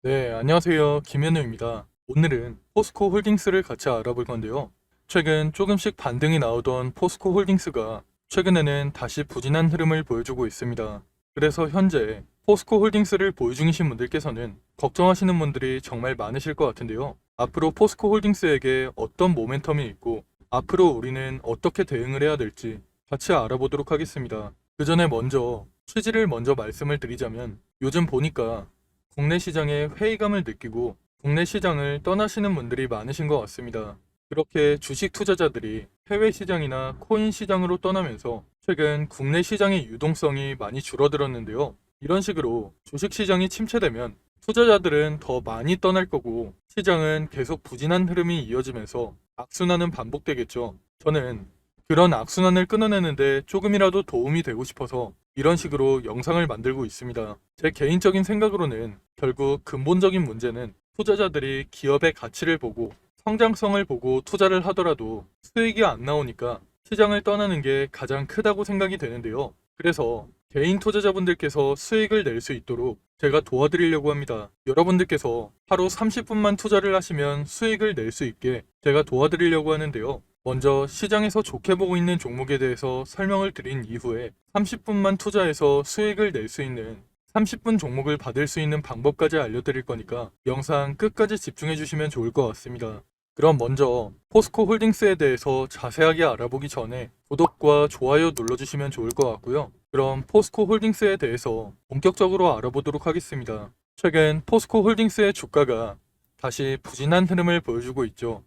네, 안녕하세요. 김현우입니다. 오늘은 포스코 홀딩스를 같이 알아볼 건데요. 최근 조금씩 반등이 나오던 포스코 홀딩스가 최근에는 다시 부진한 흐름을 보여주고 있습니다. 그래서 현재 포스코 홀딩스를 보유 중이신 분들께서는 걱정하시는 분들이 정말 많으실 것 같은데요. 앞으로 포스코 홀딩스에게 어떤 모멘텀이 있고 앞으로 우리는 어떻게 대응을 해야 될지 같이 알아보도록 하겠습니다. 그 전에 먼저 취지를 먼저 말씀을 드리자면 요즘 보니까 국내 시장에 회의감을 느끼고 국내 시장을 떠나시는 분들이 많으신 것 같습니다. 그렇게 주식 투자자들이 해외 시장이나 코인 시장으로 떠나면서 최근 국내 시장의 유동성이 많이 줄어들었는데요. 이런 식으로 주식 시장이 침체되면 투자자들은 더 많이 떠날 거고 시장은 계속 부진한 흐름이 이어지면서 악순환은 반복되겠죠. 저는 그런 악순환을 끊어내는데 조금이라도 도움이 되고 싶어서 이런 식으로 영상을 만들고 있습니다. 제 개인적인 생각으로는 결국 근본적인 문제는 투자자들이 기업의 가치를 보고 성장성을 보고 투자를 하더라도 수익이 안 나오니까 시장을 떠나는 게 가장 크다고 생각이 되는데요. 그래서 개인 투자자분들께서 수익을 낼 수 있도록 제가 도와드리려고 합니다. 여러분들께서 하루 30분만 투자를 하시면 수익을 낼 수 있게 제가 도와드리려고 하는데요. 먼저 시장에서 좋게 보고 있는 종목에 대해서 설명을 드린 이후에 30분만 투자해서 수익을 낼 수 있는 30분 종목을 받을 수 있는 방법까지 알려드릴 거니까 영상 끝까지 집중해 주시면 좋을 것 같습니다. 그럼 먼저 포스코 홀딩스에 대해서 자세하게 알아보기 전에 구독과 좋아요 눌러주시면 좋을 것 같고요. 그럼 포스코 홀딩스에 대해서 본격적으로 알아보도록 하겠습니다. 최근 포스코 홀딩스의 주가가 다시 부진한 흐름을 보여주고 있죠.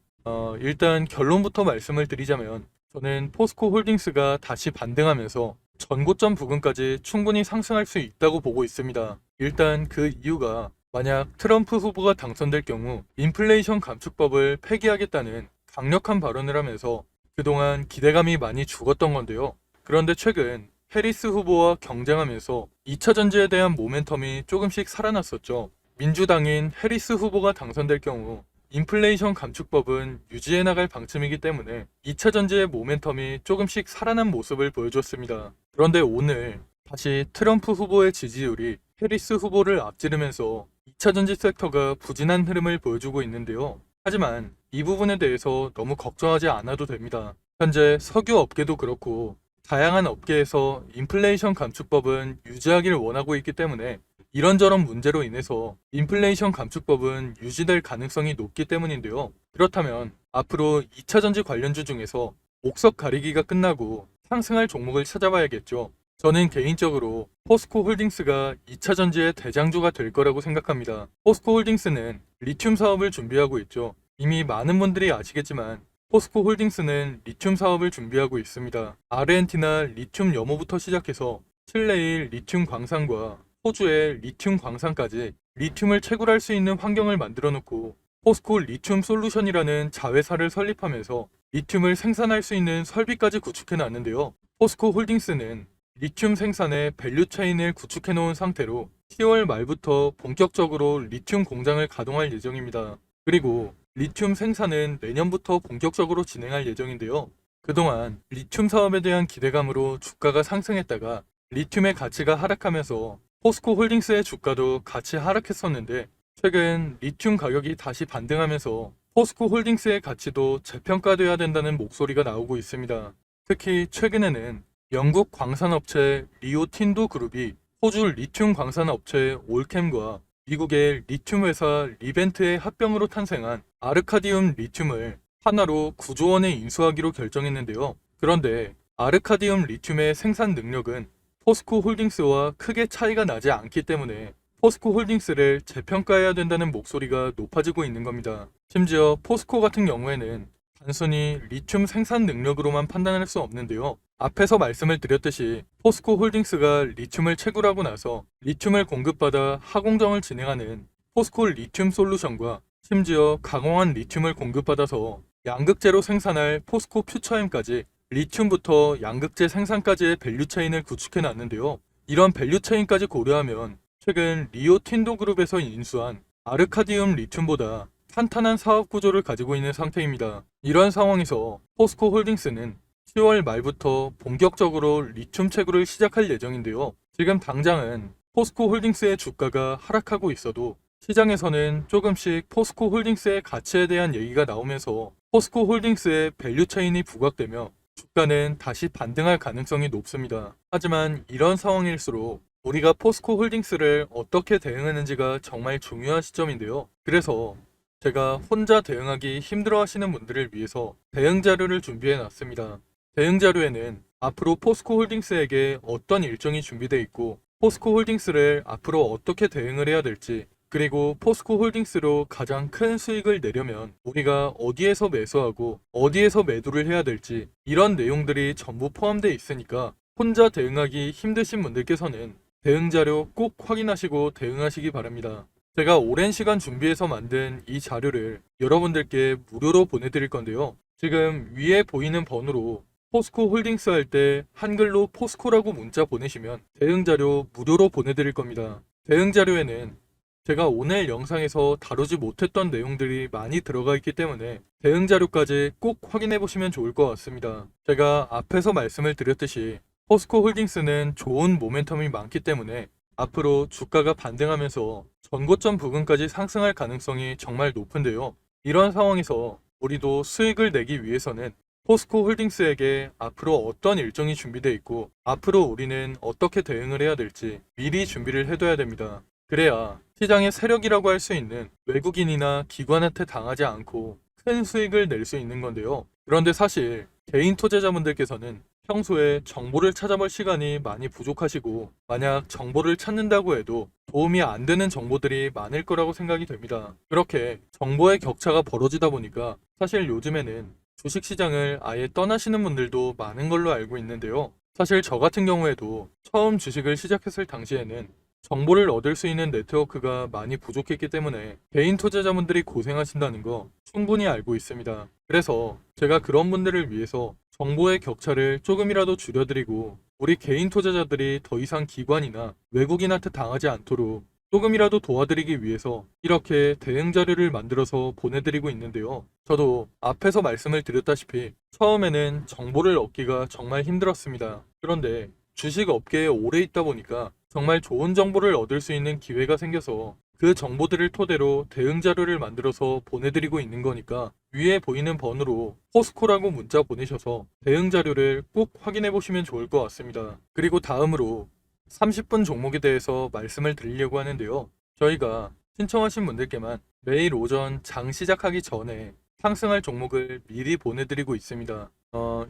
일단 결론부터 말씀을 드리자면 저는 포스코 홀딩스가 다시 반등하면서 전고점 부근까지 충분히 상승할 수 있다고 보고 있습니다. 일단 그 이유가 만약 트럼프 후보가 당선될 경우 인플레이션 감축법을 폐기하겠다는 강력한 발언을 하면서 그동안 기대감이 많이 죽었던 건데요. 그런데 최근 해리스 후보와 경쟁하면서 2차 전지에 대한 모멘텀이 조금씩 살아났었죠. 민주당인 해리스 후보가 당선될 경우 인플레이션 감축법은 유지해 나갈 방침이기 때문에 2차 전지의 모멘텀이 조금씩 살아난 모습을 보여줬습니다. 그런데 오늘 다시 트럼프 후보의 지지율이 해리스 후보를 앞지르면서 2차 전지 섹터가 부진한 흐름을 보여주고 있는데요. 하지만 이 부분에 대해서 너무 걱정하지 않아도 됩니다. 현재 석유 업계도 그렇고 다양한 업계에서 인플레이션 감축법은 유지하기를 원하고 있기 때문에 이런저런 문제로 인해서 인플레이션 감축법은 유지될 가능성이 높기 때문인데요. 그렇다면 앞으로 2차 전지 관련주 중에서 목석 가리기가 끝나고 상승할 종목을 찾아봐야겠죠. 저는 개인적으로 포스코 홀딩스가 2차 전지의 대장주가 될 거라고 생각합니다. 포스코 홀딩스는 리튬 사업을 준비하고 있죠. 이미 많은 분들이 아시겠지만 포스코 홀딩스는 리튬 사업을 준비하고 있습니다. 아르헨티나 리튬 염호부터 시작해서 칠레일 리튬 광산과 호주의 리튬 광산까지 리튬을 채굴할 수 있는 환경을 만들어 놓고 포스코 리튬 솔루션이라는 자회사를 설립하면서 리튬을 생산할 수 있는 설비까지 구축해 놨는데요. 포스코 홀딩스는 리튬 생산의 밸류체인을 구축해 놓은 상태로 10월 말부터 본격적으로 리튬 공장을 가동할 예정입니다. 그리고 리튬 생산은 내년부터 본격적으로 진행할 예정인데요. 그동안 리튬 사업에 대한 기대감으로 주가가 상승했다가 리튬의 가치가 하락하면서 포스코 홀딩스의 주가도 같이 하락했었는데 최근 리튬 가격이 다시 반등하면서 포스코 홀딩스의 가치도 재평가돼야 된다는 목소리가 나오고 있습니다. 특히 최근에는 영국 광산업체 리오 틴도 그룹이 호주 리튬 광산업체 올캠과 미국의 리튬 회사 리벤트의 합병으로 탄생한 아르카디움 리튬을 하나로 9조 원에 인수하기로 결정했는데요. 그런데 아르카디움 리튬의 생산 능력은 포스코 홀딩스와 크게 차이가 나지 않기 때문에 포스코 홀딩스를 재평가해야 된다는 목소리가 높아지고 있는 겁니다. 심지어 포스코 같은 경우에는 단순히 리튬 생산 능력으로만 판단할 수 없는데요. 앞에서 말씀을 드렸듯이 포스코 홀딩스가 리튬을 채굴하고 나서 리튬을 공급받아 하공정을 진행하는 포스코 리튬 솔루션과 심지어 가공한 리튬을 공급받아서 양극재로 생산할 포스코 퓨처엠까지 리튬부터 양극재 생산까지의 밸류체인을 구축해 놨는데요. 이런 밸류체인까지 고려하면 최근 리오 틴도 그룹에서 인수한 아르카디움 리튬보다 탄탄한 사업 구조를 가지고 있는 상태입니다. 이런 상황에서 포스코 홀딩스는 10월 말부터 본격적으로 리튬 채굴을 시작할 예정인데요. 지금 당장은 포스코 홀딩스의 주가가 하락하고 있어도 시장에서는 조금씩 포스코 홀딩스의 가치에 대한 얘기가 나오면서 포스코 홀딩스의 밸류 체인이 부각되며 주가는 다시 반등할 가능성이 높습니다. 하지만 이런 상황일수록 우리가 포스코 홀딩스를 어떻게 대응하는지가 정말 중요한 시점인데요. 그래서 제가 혼자 대응하기 힘들어 하시는 분들을 위해서 대응 자료를 준비해 놨습니다. 대응 자료에는 앞으로 포스코 홀딩스에게 어떤 일정이 준비되어 있고 포스코 홀딩스를 앞으로 어떻게 대응을 해야 될지, 그리고 포스코 홀딩스로 가장 큰 수익을 내려면 우리가 어디에서 매수하고 어디에서 매도를 해야 될지, 이런 내용들이 전부 포함되어 있으니까 혼자 대응하기 힘드신 분들께서는 대응 자료 꼭 확인하시고 대응하시기 바랍니다. 제가 오랜 시간 준비해서 만든 이 자료를 여러분들께 무료로 보내드릴 건데요. 지금 위에 보이는 번호로 포스코 홀딩스 할 때 한글로 포스코라고 문자 보내시면 대응 자료 무료로 보내드릴 겁니다. 대응 자료에는 제가 오늘 영상에서 다루지 못했던 내용들이 많이 들어가 있기 때문에 대응 자료까지 꼭 확인해 보시면 좋을 것 같습니다. 제가 앞에서 말씀을 드렸듯이 포스코 홀딩스는 좋은 모멘텀이 많기 때문에 앞으로 주가가 반등하면서 전고점 부근까지 상승할 가능성이 정말 높은데요. 이런 상황에서 우리도 수익을 내기 위해서는 포스코 홀딩스에게 앞으로 어떤 일정이 준비되어 있고 앞으로 우리는 어떻게 대응을 해야 될지 미리 준비를 해둬야 됩니다. 그래야 시장의 세력이라고 할 수 있는 외국인이나 기관한테 당하지 않고 큰 수익을 낼 수 있는 건데요. 그런데 사실 개인 투자자분들께서는 평소에 정보를 찾아볼 시간이 많이 부족하시고, 만약 정보를 찾는다고 해도 도움이 안 되는 정보들이 많을 거라고 생각이 됩니다. 그렇게 정보의 격차가 벌어지다 보니까 사실 요즘에는 주식시장을 아예 떠나시는 분들도 많은 걸로 알고 있는데요. 사실 저 같은 경우에도 처음 주식을 시작했을 당시에는 정보를 얻을 수 있는 네트워크가 많이 부족했기 때문에 개인 투자자분들이 고생하신다는 거 충분히 알고 있습니다. 그래서 제가 그런 분들을 위해서 정보의 격차를 조금이라도 줄여드리고 우리 개인 투자자들이 더 이상 기관이나 외국인한테 당하지 않도록 조금이라도 도와드리기 위해서 이렇게 대응 자료를 만들어서 보내드리고 있는데요. 저도 앞에서 말씀을 드렸다시피 처음에는 정보를 얻기가 정말 힘들었습니다. 그런데 주식 업계에 오래 있다 보니까 정말 좋은 정보를 얻을 수 있는 기회가 생겨서 그 정보들을 토대로 대응 자료를 만들어서 보내드리고 있는 거니까 위에 보이는 번호로 포스코라고 문자 보내셔서 대응 자료를 꼭 확인해 보시면 좋을 것 같습니다. 그리고 다음으로 30분 종목에 대해서 말씀을 드리려고 하는데요. 저희가 신청하신 분들께만 매일 오전 장 시작하기 전에 상승할 종목을 미리 보내드리고 있습니다.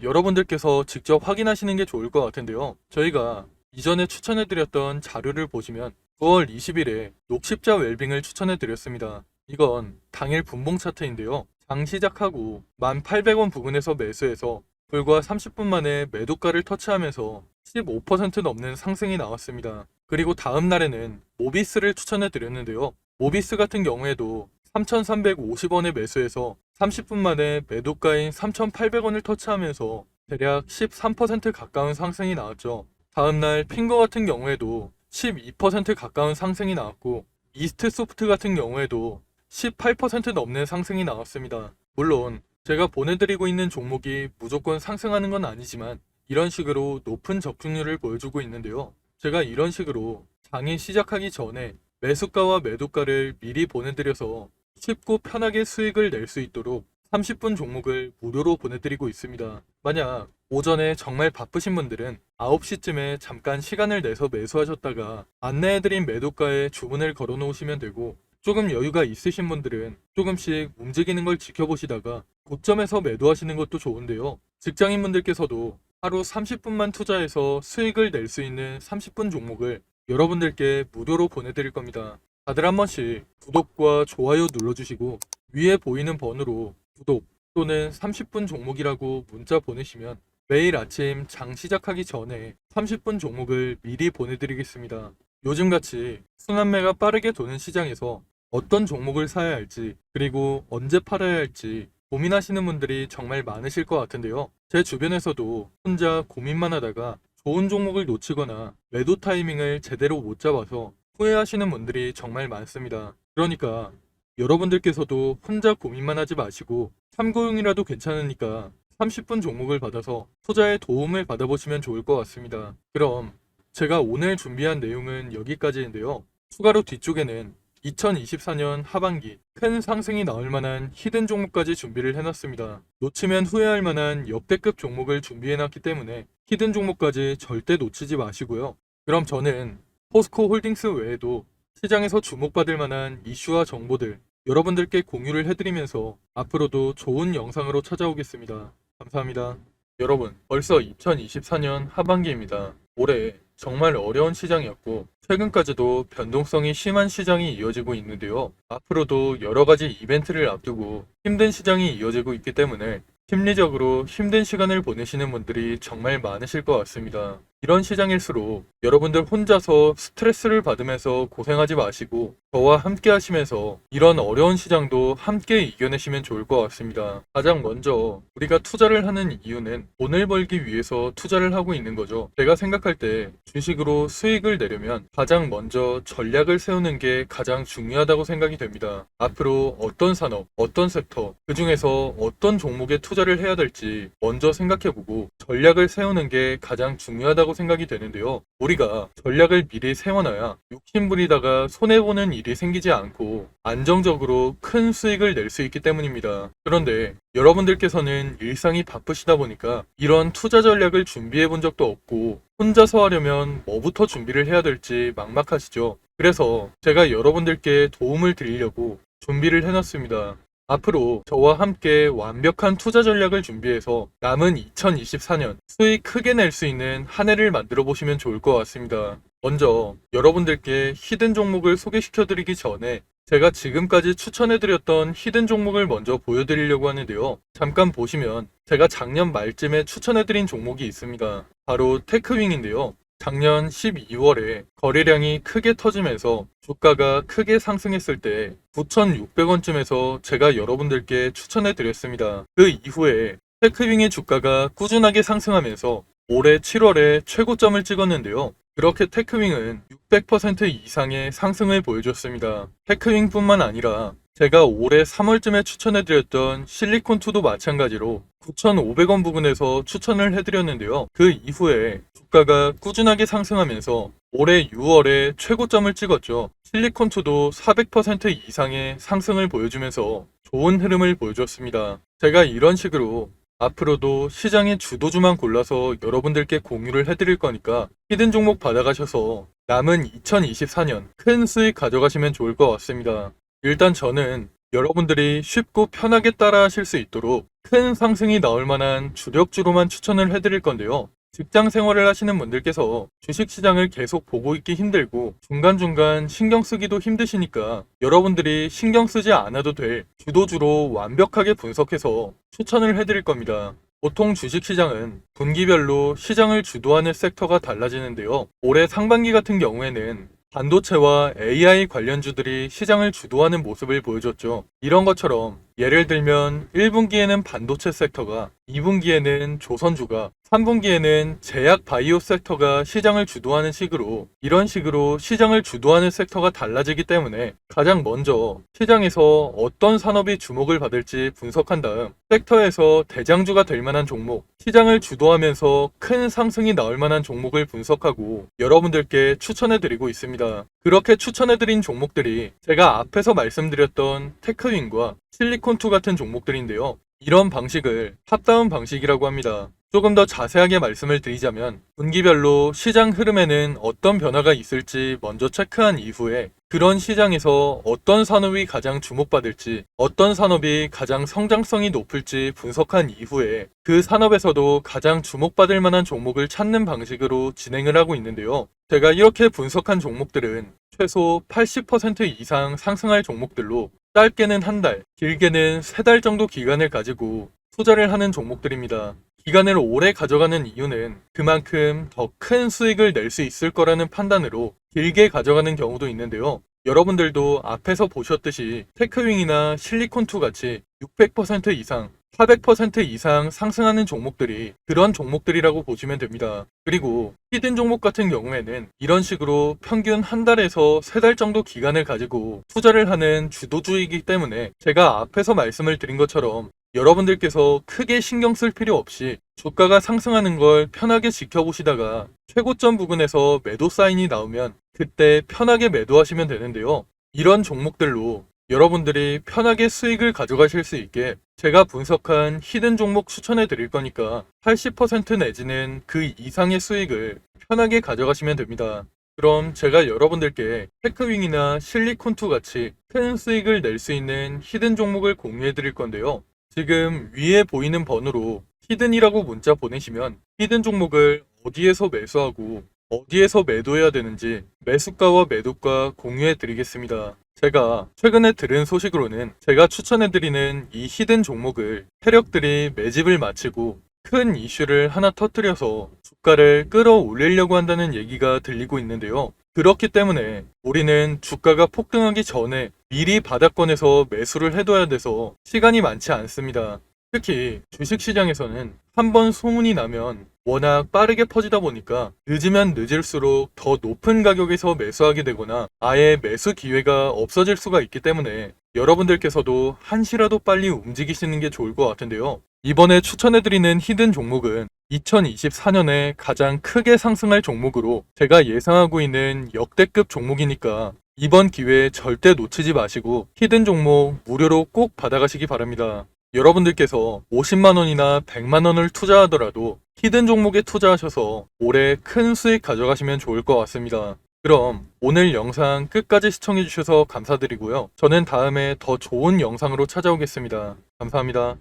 여러분들께서 직접 확인하시는 게 좋을 것 같은데요. 저희가 이전에 추천해드렸던 자료를 보시면 9월 20일에 녹십자 웰빙을 추천해드렸습니다. 이건 당일 분봉 차트인데요. 장 시작하고 1,800원 부근에서 매수해서 불과 30분 만에 매도가를 터치하면서 15% 넘는 상승이 나왔습니다. 그리고 다음 날에는 모비스를 추천해드렸는데요. 모비스 같은 경우에도 3,350원에 매수해서 30분 만에 매도가인 3,800원을 터치하면서 대략 13% 가까운 상승이 나왔죠. 다음날 핑거 같은 경우에도 12% 가까운 상승이 나왔고, 이스트 소프트 같은 경우에도 18% 넘는 상승이 나왔습니다. 물론 제가 보내드리고 있는 종목이 무조건 상승하는 건 아니지만 이런 식으로 높은 적중률을 보여주고 있는데요. 제가 이런 식으로 장이 시작하기 전에 매수가와 매도가를 미리 보내드려서 쉽고 편하게 수익을 낼 수 있도록 30분 종목을 무료로 보내드리고 있습니다. 만약 오전에 정말 바쁘신 분들은 9시쯤에 잠깐 시간을 내서 매수하셨다가 안내해드린 매도가에 주문을 걸어 놓으시면 되고, 조금 여유가 있으신 분들은 조금씩 움직이는 걸 지켜보시다가 고점에서 매도하시는 것도 좋은데요. 직장인분들께서도 하루 30분만 투자해서 수익을 낼 수 있는 30분 종목을 여러분들께 무료로 보내드릴 겁니다. 다들 한 번씩 구독과 좋아요 눌러주시고 위에 보이는 번호로 구독 또는 30분 종목이라고 문자 보내시면 매일 아침 장 시작하기 전에 30분 종목을 미리 보내드리겠습니다. 요즘같이 순환매가 빠르게 도는 시장에서 어떤 종목을 사야 할지, 그리고 언제 팔아야 할지 고민하시는 분들이 정말 많으실 것 같은데요. 제 주변에서도 혼자 고민만 하다가 좋은 종목을 놓치거나 매도 타이밍을 제대로 못 잡아서 후회하시는 분들이 정말 많습니다. 그러니까 여러분들께서도 혼자 고민만 하지 마시고 참고용이라도 괜찮으니까 30분 종목을 받아서 투자에 도움을 받아보시면 좋을 것 같습니다. 그럼 제가 오늘 준비한 내용은 여기까지인데요. 추가로 뒤쪽에는 2024년 하반기 큰 상승이 나올 만한 히든 종목까지 준비를 해놨습니다. 놓치면 후회할 만한 역대급 종목을 준비해놨기 때문에 히든 종목까지 절대 놓치지 마시고요. 그럼 저는 포스코 홀딩스 외에도 시장에서 주목받을 만한 이슈와 정보들 여러분들께 공유를 해드리면서 앞으로도 좋은 영상으로 찾아오겠습니다. 감사합니다. 여러분, 벌써 2024년 하반기입니다. 올해 정말 어려운 시장이었고 최근까지도 변동성이 심한 시장이 이어지고 있는데요. 앞으로도 여러 가지 이벤트를 앞두고 힘든 시장이 이어지고 있기 때문에 심리적으로 힘든 시간을 보내시는 분들이 정말 많으실 것 같습니다. 이런 시장일수록 여러분들 혼자서 스트레스를 받으면서 고생하지 마시고 저와 함께 하시면서 이런 어려운 시장도 함께 이겨내시면 좋을 것 같습니다. 가장 먼저 우리가 투자를 하는 이유는 돈을 벌기 위해서 투자를 하고 있는 거죠. 제가 생각할 때 주식으로 수익을 내려면 가장 먼저 전략을 세우는 게 가장 중요하다고 생각이 됩니다. 앞으로 어떤 산업, 어떤 섹터, 그 중에서 어떤 종목에 투자를 해야 될지 먼저 생각해보고 전략을 세우는 게 가장 중요하다고 생각이 되는데요. 우리가 전략을 미리 세워놔야 욕심부리다가 손해보는 일이 생기지 않고 안정적으로 큰 수익을 낼 수 있기 때문입니다. 그런데 여러분들께서는 일상이 바쁘시다 보니까 이런 투자 전략을 준비해 본 적도 없고 혼자서 하려면 뭐부터 준비를 해야 될지 막막하시죠. 그래서 제가 여러분들께 도움을 드리려고 준비를 해놨습니다. 앞으로 저와 함께 완벽한 투자 전략을 준비해서 남은 2024년 수익 크게 낼 수 있는 한 해를 만들어 보시면 좋을 것 같습니다. 먼저 여러분들께 히든 종목을 소개시켜 드리기 전에 제가 지금까지 추천해드렸던 히든 종목을 먼저 보여드리려고 하는데요. 잠깐 보시면 제가 작년 말쯤에 추천해드린 종목이 있습니다. 바로 테크윙인데요. 작년 12월에 거래량이 크게 터지면서 주가가 크게 상승했을 때 9,600원쯤에서 제가 여러분들께 추천해드렸습니다. 그 이후에 테크윙의 주가가 꾸준하게 상승하면서 올해 7월에 최고점을 찍었는데요. 그렇게 테크윙은 600% 이상의 상승을 보여줬습니다. 테크윙뿐만 아니라 제가 올해 3월쯤에 추천해드렸던 실리콘2도 마찬가지로 9,500원 부근에서 추천을 해드렸는데요. 그 이후에 주가가 꾸준하게 상승하면서 올해 6월에 최고점을 찍었죠. 실리콘2도 400% 이상의 상승을 보여주면서 좋은 흐름을 보여줬습니다. 제가 이런 식으로 앞으로도 시장의 주도주만 골라서 여러분들께 공유를 해드릴 거니까 히든 종목 받아가셔서 남은 2024년 큰 수익 가져가시면 좋을 것 같습니다. 일단 저는 여러분들이 쉽고 편하게 따라 하실 수 있도록 큰 상승이 나올 만한 주력주로만 추천을 해드릴 건데요. 직장 생활을 하시는 분들께서 주식시장을 계속 보고 있기 힘들고 중간중간 신경 쓰기도 힘드시니까 여러분들이 신경 쓰지 않아도 될 주도주로 완벽하게 분석해서 추천을 해드릴 겁니다. 보통 주식시장은 분기별로 시장을 주도하는 섹터가 달라지는데요. 올해 상반기 같은 경우에는 반도체와 AI 관련주들이 시장을 주도하는 모습을 보여줬죠. 이런 것처럼 예를 들면 1분기에는 반도체 섹터가, 2분기에는 조선주가, 3분기에는 제약 바이오 섹터가 시장을 주도하는 식으로 이런 식으로 시장을 주도하는 섹터가 달라지기 때문에 가장 먼저 시장에서 어떤 산업이 주목을 받을지 분석한 다음 섹터에서 대장주가 될 만한 종목, 시장을 주도하면서 큰 상승이 나올 만한 종목을 분석하고 여러분들께 추천해 드리고 있습니다. 그렇게 추천해 드린 종목들이 제가 앞에서 말씀드렸던 테크윙과 실리콘2 같은 종목들인데요. 이런 방식을 탑다운 방식이라고 합니다. 조금 더 자세하게 말씀을 드리자면 분기별로 시장 흐름에는 어떤 변화가 있을지 먼저 체크한 이후에 그런 시장에서 어떤 산업이 가장 주목받을지 어떤 산업이 가장 성장성이 높을지 분석한 이후에 그 산업에서도 가장 주목받을 만한 종목을 찾는 방식으로 진행을 하고 있는데요. 제가 이렇게 분석한 종목들은 최소 80% 이상 상승할 종목들로 짧게는 한 달, 길게는 3달 정도 기간을 가지고 투자를 하는 종목들입니다. 기간을 오래 가져가는 이유는 그만큼 더 큰 수익을 낼 수 있을 거라는 판단으로 길게 가져가는 경우도 있는데요. 여러분들도 앞에서 보셨듯이 테크윙이나 실리콘2 같이 600% 이상, 400% 이상 상승하는 종목들이 그런 종목들이라고 보시면 됩니다. 그리고 히든 종목 같은 경우에는 이런 식으로 평균 한 달에서 3달 정도 기간을 가지고 투자를 하는 주도주이기 때문에 제가 앞에서 말씀을 드린 것처럼 여러분들께서 크게 신경 쓸 필요 없이 주가가 상승하는 걸 편하게 지켜보시다가 최고점 부근에서 매도 사인이 나오면 그때 편하게 매도하시면 되는데요. 이런 종목들로 여러분들이 편하게 수익을 가져가실 수 있게 제가 분석한 히든 종목 추천해 드릴 거니까 80% 내지는 그 이상의 수익을 편하게 가져가시면 됩니다. 그럼 제가 여러분들께 테크윙이나 실리콘2 같이 큰 수익을 낼 수 있는 히든 종목을 공유해 드릴 건데요. 지금 위에 보이는 번호로 히든이라고 문자 보내시면 히든 종목을 어디에서 매수하고 어디에서 매도해야 되는지 매수가와 매도가 공유해 드리겠습니다. 제가 최근에 들은 소식으로는 제가 추천해드리는 이 히든 종목을 세력들이 매집을 마치고 큰 이슈를 하나 터뜨려서 주가를 끌어올리려고 한다는 얘기가 들리고 있는데요. 그렇기 때문에 우리는 주가가 폭등하기 전에 미리 바닥권에서 매수를 해둬야 돼서 시간이 많지 않습니다. 특히 주식시장에서는 한번 소문이 나면 워낙 빠르게 퍼지다 보니까 늦으면 늦을수록 더 높은 가격에서 매수하게 되거나 아예 매수 기회가 없어질 수가 있기 때문에 여러분들께서도 한시라도 빨리 움직이시는 게 좋을 것 같은데요. 이번에 추천해드리는 히든 종목은 2024년에 가장 크게 상승할 종목으로 제가 예상하고 있는 역대급 종목이니까 이번 기회에 절대 놓치지 마시고 히든 종목 무료로 꼭 받아가시기 바랍니다. 여러분들께서 50만원이나 100만원을 투자하더라도 히든 종목에 투자하셔서 올해 큰 수익 가져가시면 좋을 것 같습니다. 그럼 오늘 영상 끝까지 시청해주셔서 감사드리고요. 저는 다음에 더 좋은 영상으로 찾아오겠습니다. 감사합니다.